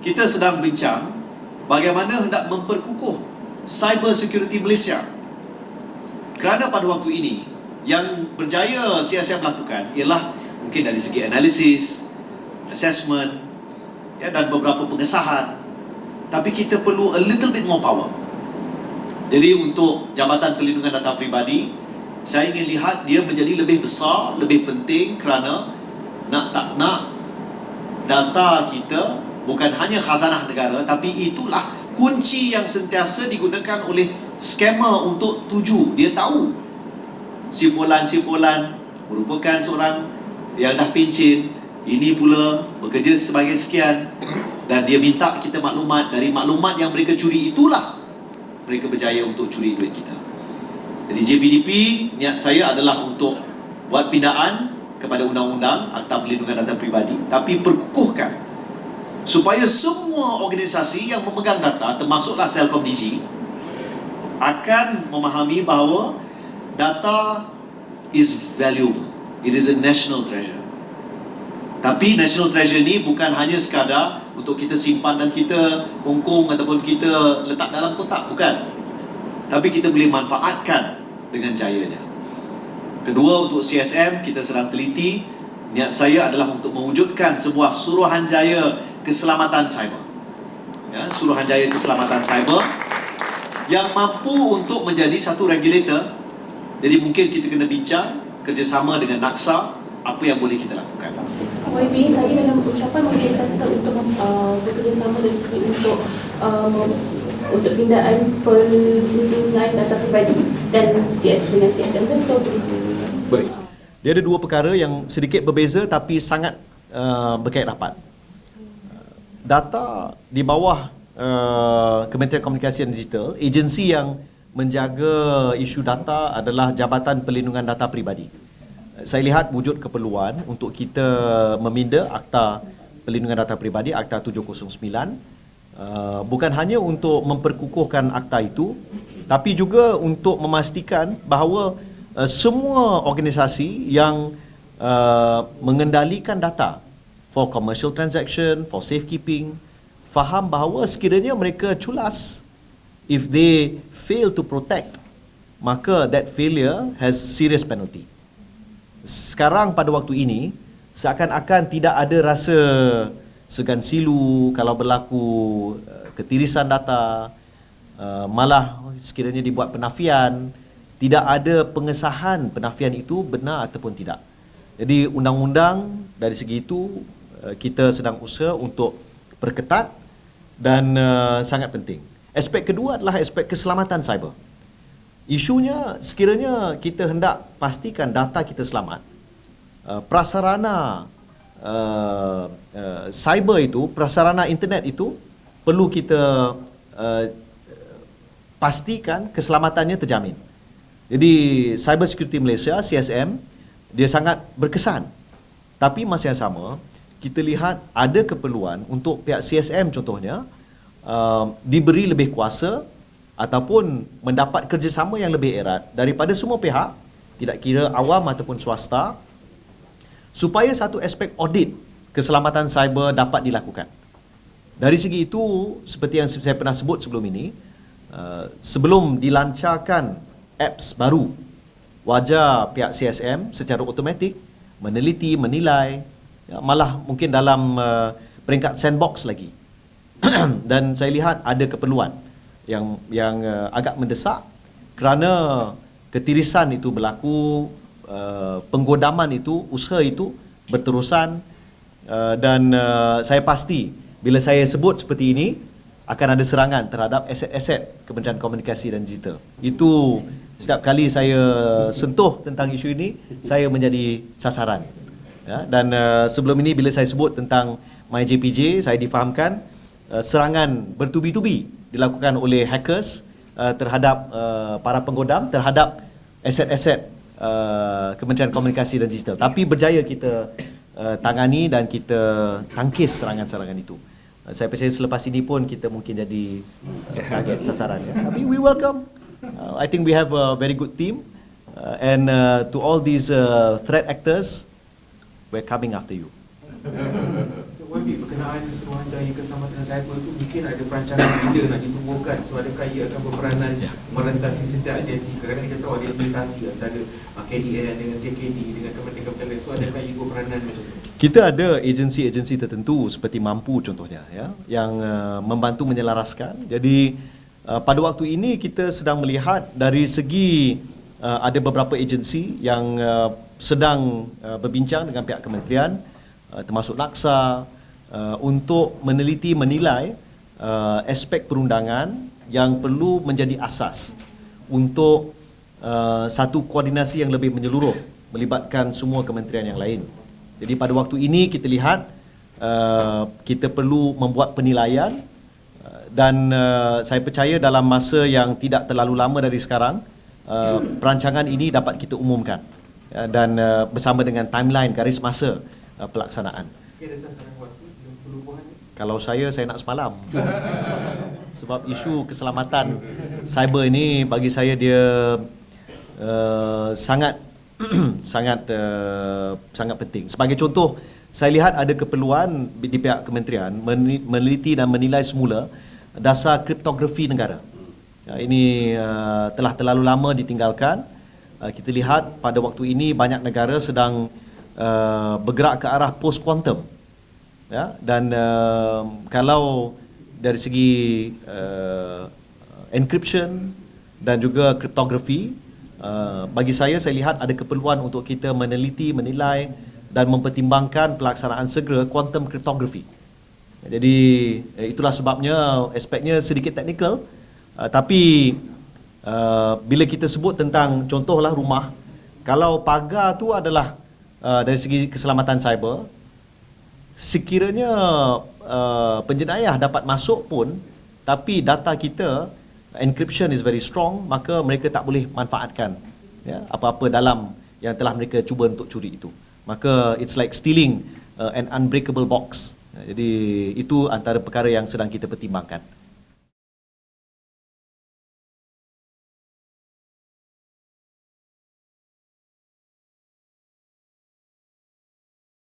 kita sedang bincang bagaimana hendak memperkukuh cyber security Malaysia. Kerana pada waktu ini yang berjaya CSM lakukan ialah mungkin dari segi analisis, assessment, ya, dan beberapa pengesahan. Tapi kita perlu a little bit more power. Jadi untuk Jabatan Perlindungan Data Peribadi, saya ingin lihat dia menjadi lebih besar, lebih penting, kerana nak tak nak data kita bukan hanya khazanah negara, tapi itulah kunci yang sentiasa digunakan oleh scammer untuk tuju. Dia tahu simpulan-simpulan merupakan seorang yang dah pencen, ini pula bekerja sebagai sekian, dan dia minta kita maklumat. Dari maklumat yang mereka curi itulah mereka berjaya untuk curi duit kita. Jadi JPDP, niat saya adalah untuk buat pindaan kepada Undang-Undang Akta Perlindungan Data Peribadi, tapi perkukuhkan supaya semua organisasi yang memegang data, termasuklah Celcom Digi, akan memahami bahawa data is valuable. It is a national treasure. Tapi national treasure ni bukan hanya sekadar untuk kita simpan dan kita kongkong ataupun kita letak dalam kotak, bukan. Tapi kita boleh manfaatkan dengan jayanya. Kedua, untuk CSM, kita sedang teliti. Niat saya adalah untuk mewujudkan sebuah suruhanjaya keselamatan cyber, ya, suruhanjaya keselamatan cyber yang mampu untuk menjadi satu regulator. Jadi mungkin kita kena bincang kerjasama dengan NACSA, apa yang boleh kita lakukan. YB tadi dalam ucapan YB kata untuk bekerjasama dari segi untuk pindaan perlindungan data peribadi dan dengan CSM kan. So baik. Dia ada dua perkara yang sedikit berbeza tapi sangat berkait rapat. Data di bawah Kementerian Komunikasi dan Digital, agensi yang menjaga isu data adalah Jabatan Perlindungan Data Peribadi. Saya lihat wujud keperluan untuk kita meminda Akta Perlindungan Data Peribadi, Akta 709, bukan hanya untuk memperkukuhkan akta itu, tapi juga untuk memastikan bahawa semua organisasi yang mengendalikan data for commercial transaction, for safekeeping, faham bahawa sekiranya mereka culas, if they fail to protect, maka that failure has serious penalty. Sekarang pada waktu ini, seakan-akan tidak ada rasa segan silu kalau berlaku ketirisan data, malah sekiranya dibuat penafian, tidak ada pengesahan penafian itu benar ataupun tidak. Jadi undang-undang dari segi itu kita sedang usaha untuk perketat dan sangat penting. Aspek kedua adalah aspek keselamatan cyber. Isunya sekiranya kita hendak pastikan data kita selamat, prasarana cyber itu, prasarana internet itu perlu kita pastikan keselamatannya terjamin. Jadi Cyber Security Malaysia, CSM, dia sangat berkesan. Tapi masa yang sama, kita lihat ada keperluan untuk pihak CSM contohnya diberi lebih kuasa ataupun mendapat kerjasama yang lebih erat daripada semua pihak, tidak kira awam ataupun swasta, supaya satu aspek audit keselamatan cyber dapat dilakukan. Dari segi itu, seperti yang saya pernah sebut sebelum ini, sebelum dilancarkan apps baru, wajar pihak CSM secara automatik meneliti, menilai, ya, malah mungkin dalam peringkat sandbox lagi. Dan saya lihat ada keperluan yang agak mendesak kerana ketirisan itu berlaku, penggodaman itu, usaha itu berterusan, dan saya pasti bila saya sebut seperti ini akan ada serangan terhadap aset-aset Kementerian Komunikasi dan Digital. Itu setiap kali saya sentuh tentang isu ini, saya menjadi sasaran. Ya, dan sebelum ini bila saya sebut tentang MyJPJ, saya difahamkan serangan bertubi-tubi dilakukan oleh hackers terhadap para penggodam, terhadap aset-aset Kementerian Komunikasi dan Digital. Tapi berjaya kita tangani dan kita tangkis serangan-serangan itu. Saya percaya selepas ini pun kita mungkin jadi target sasaran. Ya. Tapi we welcome. I think we have a very good team, and to all these threat actors, we're coming after you. So, YB, berkenaan Suruhanjaya budaya keselamatan cyber itu mungkin ada perancangan bila nak ditubuhkan. So adakah ia akan berperanan merentasi setiap agensi? Kadang-kadang kita tahu ada implementasi antara KDN dengan KKD dengan kementerian lain. So adakah ia berperanan macam tu? Kita ada agensi-agensi tertentu seperti Mampu contohnya ya yang membantu menyelaraskan. Jadi pada waktu ini kita sedang melihat dari segi ada beberapa agensi yang sedang berbincang dengan pihak kementerian termasuk NAKSA untuk meneliti menilai aspek perundangan yang perlu menjadi asas untuk satu koordinasi yang lebih menyeluruh melibatkan semua kementerian yang lain. Jadi pada waktu ini kita lihat kita perlu membuat penilaian dan saya percaya dalam masa yang tidak terlalu lama dari sekarang perancangan ini dapat kita umumkan dan bersama dengan timeline garis masa pelaksanaan. Kalau saya nak semalam. Sebab isu keselamatan cyber ini bagi saya dia sangat sangat penting. Sebagai contoh, saya lihat ada keperluan di pihak kementerian meneliti dan menilai semula dasar kriptografi negara. Ini telah terlalu lama ditinggalkan. Kita lihat pada waktu ini banyak negara sedang bergerak ke arah post quantum. Ya, dan kalau dari segi encryption dan juga kriptografi, bagi saya lihat ada keperluan untuk kita meneliti, menilai dan mempertimbangkan pelaksanaan segera quantum cryptography. Jadi itulah sebabnya aspeknya sedikit teknikal, tapi bila kita sebut tentang contohlah rumah, kalau pagar tu adalah dari segi keselamatan cyber, sekiranya penjenayah dapat masuk pun tapi data kita encryption is very strong, maka mereka tak boleh manfaatkan ya, apa-apa dalam yang telah mereka cuba untuk curi itu. Maka it's like stealing an unbreakable box. Jadi itu antara perkara yang sedang kita pertimbangkan.